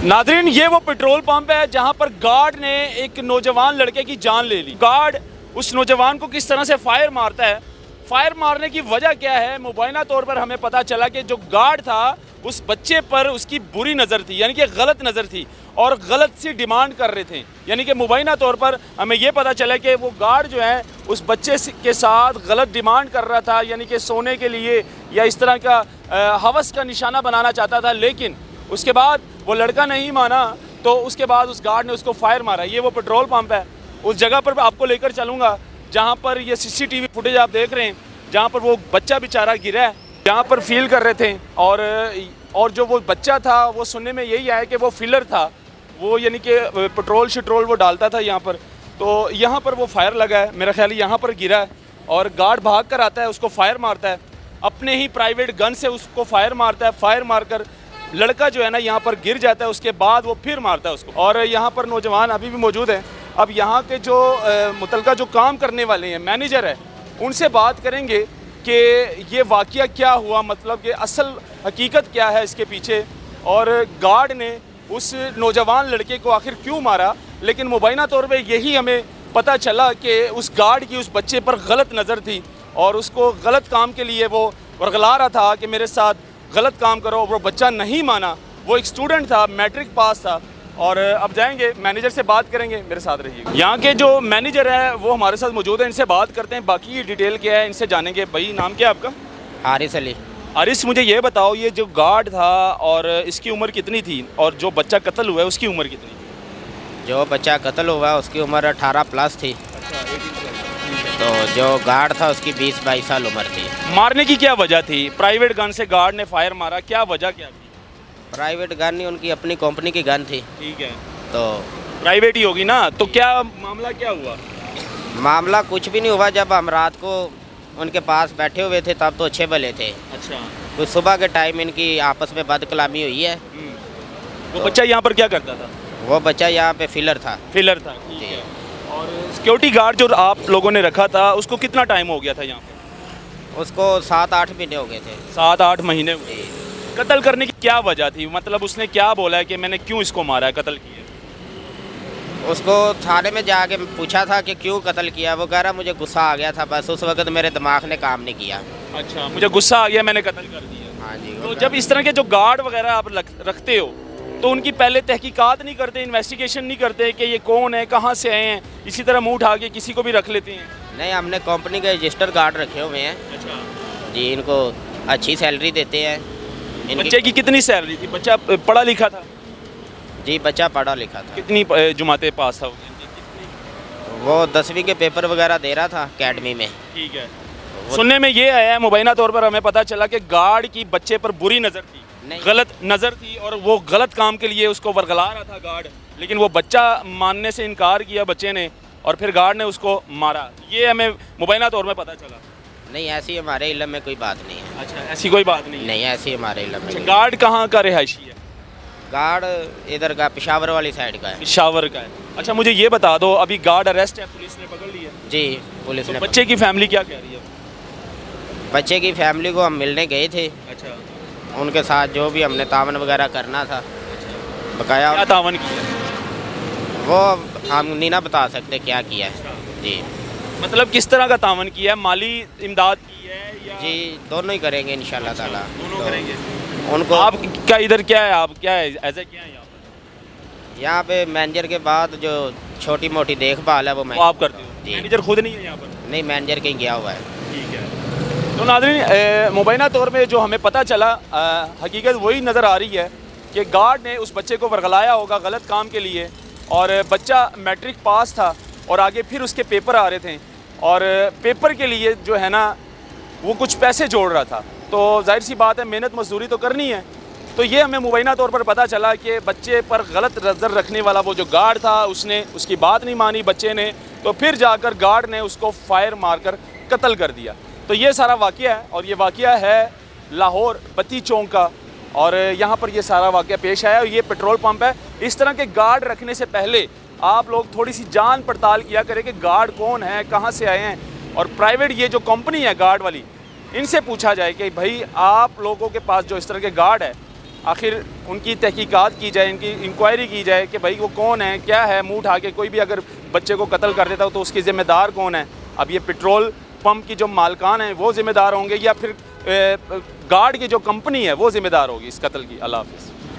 नाज़रीन, ये वो पेट्रोल पंप है जहां पर गार्ड ने एक नौजवान लड़के की जान ले ली। गार्ड उस नौजवान को किस तरह से फायर मारता है, फायर मारने की वजह क्या है, मुबैना तौर पर हमें पता चला कि जो गार्ड था उस बच्चे पर उसकी बुरी नज़र थी, यानी कि गलत नज़र थी और गलत सी डिमांड कर रहे थे। यानी कि मुबैना तौर पर हमें ये पता चला कि वो गार्ड जो है उस बच्चे के साथ गलत डिमांड कर रहा था, यानी कि सोने के लिए या इस तरह का हवस का निशाना बनाना चाहता था। लेकिन उसके बाद वो लड़का नहीं माना तो उसके बाद उस गार्ड ने उसको फायर मारा। ये वो पेट्रोल पंप है, उस जगह पर आपको लेकर चलूँगा जहाँ पर ये CCTV फुटेज आप देख रहे हैं, जहाँ पर वो बच्चा बेचारा गिरा है, जहाँ पर फील कर रहे थे। और जो वो बच्चा था वो सुनने में यही आया कि वो फिलर था, वो यानी कि पेट्रोल शट्रोल वो डालता था यहाँ पर। तो यहाँ पर वो फायर लगा है, मेरा ख्याल यहाँ पर गिरा है और गार्ड भाग कर आता है, उसको फायर मारता है, अपने ही प्राइवेट गन से उसको फायर मारता है। फायर मारकर लड़का जो है ना यहाँ पर गिर जाता है, उसके बाद वो फिर मारता है उसको। और यहाँ पर नौजवान अभी भी मौजूद हैं। अब यहाँ के जो मुतलका जो काम करने वाले हैं, मैनेजर है, उनसे बात करेंगे कि ये वाक़या क्या हुआ, मतलब कि असल हकीकत क्या है इसके पीछे, और गार्ड ने उस नौजवान लड़के को आखिर क्यों मारा। लेकिन मुबैना तौर पे यही हमें पता चला कि उस गार्ड की उस बच्चे पर गलत नज़र थी और उसको गलत काम के लिए वो वर्गला रहा था कि मेरे साथ गलत काम करो। वो बच्चा नहीं माना, वो एक स्टूडेंट था, मैट्रिक पास था। और अब जाएंगे मैनेजर से बात करेंगे, मेरे साथ रहिएगा। यहाँ के जो मैनेजर है वो हमारे साथ मौजूद है, इनसे बात करते हैं, बाकी डिटेल क्या है इनसे जानेंगे। भाई नाम क्या है आपका? हारिस अली। हारिस, मुझे ये बताओ, ये जो गार्ड था और इसकी उम्र कितनी थी, और जो बच्चा कत्ल हुआ है उसकी उम्र कितनी थी? जो बच्चा कत्ल हुआ है उसकी उम्र 18 प्लस थी। तो जो गार्ड था उसकी 20-22 साल उम्र थी। मारने की क्या वजह थी? प्राइवेट गन से गार्ड ने फायर मारा, क्या वजह क्या थी? प्राइवेट गन नहीं, उनकी अपनी कंपनी की गन थी। ठीक है, तो प्राइवेट ही होगी ना। तो क्या मामला क्या हुआ? मामला कुछ भी नहीं हुआ। जब हम रात को उनके पास बैठे हुए थे तब तो अच्छे भले थे। अच्छा। तो सुबह के टाइम इनकी आपस में बदकलामी हुई है। वो बच्चा यहाँ पर क्या करता था? वो बच्चा यहाँ पे फिलर था। फिलर था, ठीक है। और सिक्योरिटी गार्ड जो आप लोगों ने रखा था उसको कितना टाइम हो गया था यहाँ पर? उसको 7-8 महीने हो गए थे। 7-8 महीने हुए। कत्ल करने की क्या वजह थी, मतलब उसने क्या बोला है कि मैंने क्यों इसको मारा है, कत्ल किया? उसको थाने में जाके पूछा था कि क्यों कत्ल किया, वो कह रहा मुझे गुस्सा आ गया था, बस उस वक्त मेरे दिमाग ने काम नहीं किया। अच्छा, मुझे गुस्सा आ गया, मैंने कत्ल कर दिया। हाँ जी। तो जब इस तरह के जो गार्ड वगैरह आप रखते हो तो उनकी पहले तहकीकात नहीं करते, इन्वेस्टिगेशन नहीं करते कि ये कौन है, कहाँ से आए हैं, इसी तरह मुँह उठा के किसी को भी रख लेते हैं? नहीं, हमने कंपनी के रजिस्टर गार्ड रखे हुए हैं। अच्छा जी, इनको अच्छी सैलरी देते हैं। बच्चे की कितनी सैलरी थी? बच्चा पढ़ा लिखा था? जी, बच्चा पढ़ा लिखा था। कितनी जुमाते पास था? वो 10वीं के पेपर वगैरह दे रहा था अकेडमी में। ठीक है। सुनने में ये आया है, मुबैना तौर पर हमें पता चला कि गार्ड की बच्चे पर बुरी नज़र थी, गलत नज़र थी, और वो गलत काम के लिए उसको वर्गला रहा था गार्ड। लेकिन वो बच्चा मानने से इनकार किया बच्चे ने, और फिर गार्ड ने उसको मारा। ये हमें मुबैना तौर में पता चला। नहीं, ऐसी हमारे इल्म में कोई बात नहीं है। अच्छा, ऐसी कोई बात नहीं? नहीं, ऐसी हमारे इल्म में। अच्छा, गार्ड कहाँ का रिहायशी है? गार्ड इधर का पेशावर वाली साइड का है। पेशावर का है। अच्छा, मुझे ये बता दो, अभी गार्ड अरेस्ट है, पुलिस ने पकड़ लिया? जी, पुलिस ने। बच्चे की फैमिली क्या कह रही है? बच्चे की फैमिली को हम मिलने गए थे। अच्छा। उनके साथ जो भी हमने तावन वगैरह करना था, बकाया क्या तावन किया? वो हम नहीं ना बता सकते क्या किया है। जी, मतलब किस तरह का तावन किया है? माली इमदाद की है या? जी, दोनों ही करेंगे इंशाल्लाह ताला। दोनों तो करेंगे। उनको आप क्या इधर क्या है, आप क्या है, ऐसा क्या है यहाँ पर? यहाँ पे मैनेजर के बाद जो छोटी मोटी देखभाल है वो मैं आप करते हो? मैनेजर खुद नहीं है यहाँ पर? नहीं, मैनेजर कहीं गया हुआ है। ठीक है। तो नाज़रीन, मुबैना तौर पे जो हमें पता चला, हकीकत वही नज़र आ रही है कि गार्ड ने उस बच्चे को वर्गलाया होगा गलत काम के लिए, और बच्चा मैट्रिक पास था और आगे फिर उसके पेपर आ रहे थे, और पेपर के लिए जो है ना वो कुछ पैसे जोड़ रहा था। तो जाहिर सी बात है, मेहनत मजदूरी तो करनी है। तो ये हमें मुबैना तौर पर पता चला कि बच्चे पर गलत नज़र रखने वाला वो जो गार्ड था, उसने उसकी बात नहीं मानी बच्चे ने, तो फिर जाकर गार्ड ने उसको फायर मारकर कत्ल कर दिया। तो ये सारा वाक़या है, और ये वाक़या है लाहौर बत्ती चौक का, और यहाँ पर ये सारा वाक़या पेश आया। और ये पेट्रोल पंप है। इस तरह के गार्ड रखने से पहले आप लोग थोड़ी सी जान पड़ताल किया करें कि गार्ड कौन है, कहाँ से आए हैं, और प्राइवेट ये जो कंपनी है गार्ड वाली, इनसे पूछा जाए कि भाई आप लोगों के पास जो इस तरह के गार्ड है आखिर उनकी तहकीकात की जाए, इनकी इंक्वायरी की जाए कि भाई वो कौन है, क्या है। मुंह उठा के कोई भी अगर बच्चे को कत्ल कर देता हो तो उसकी ज़िम्मेदार कौन है। अब ये पेट्रोल पंप की जो मालकान हैं वो ज़िम्मेदार होंगे या फिर गार्ड की जो कंपनी है वो ज़िम्मेदार होगी इस कत्ल की। अल्लाह हाफ़िज़।